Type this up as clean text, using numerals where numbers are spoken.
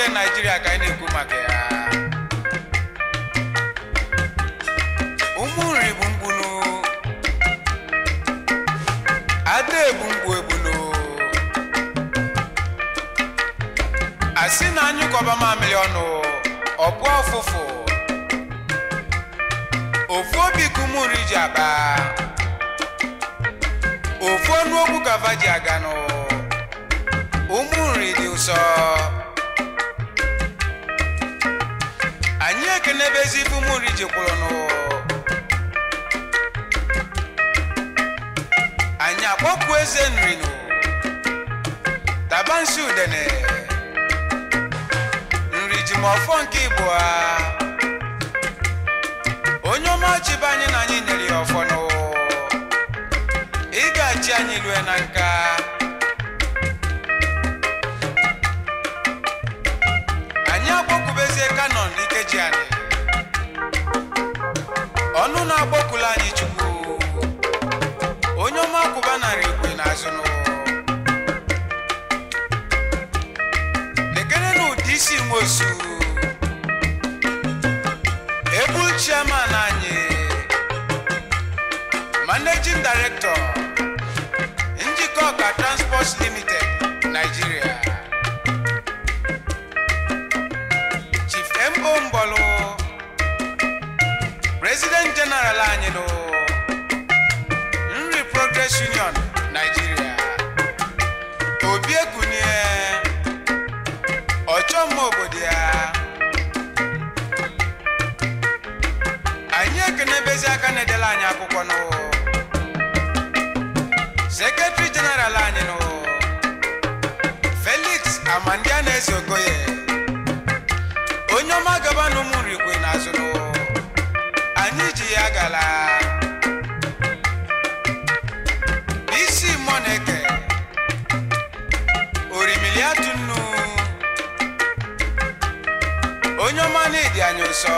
nke Nigeria ka anyị na-ekwu maka ya. Ụmụ nri bụ mgbunu, ada ebu mgbu egbunu. Asị na anyị kọba mamịrị ọnụ, ọ bụ ọfụfụ. Ofu obi ka ụmụ nri ji akpa, ofu ọnụ okwu ka va ji aga nụ. Ụmụ nri dị ụsọ. Anyị ekenebezi ife ụmụ nri ji kwụrụ nụ. Anyị akpọkwu eze nri nụ, tabansi udene. Nri ji ma ọfọ nke Igbo a. Onye ọma chiba anyị na anyị nyere ya ọfọ nụ. Ị ga-achị anyị lue na nka. Anyị akpọkwubezie kanon n'ikeji anyị. Ọnụ na-akpọkwula anyị Chukwu. Onye ọma kwụba narị ikwe n'azụ nụ. Lekere n'ụdị isi nwosu. Ebul chairman anyị, Managing Director, Njikọ Ọka Transport Limited, Nigeria. Chief M.O. Mbolu, President General anyị nụ. Nri Progress Union, Nigeria. Obi Egunye, Ọchọmma obodo ya. Anyị ekenebezi aka na-edela anyị akwụkwọ nụ. Secretary General anyị nụ, Felix Amandiana Ezeokoye. Onye ọma gaba n'ụmụ nri kwe n'azụ nụ. Anyị ji ya gala. Isi Moneke, Orimiliatu nnu. Onye ọma na-edi anyị ụsọ.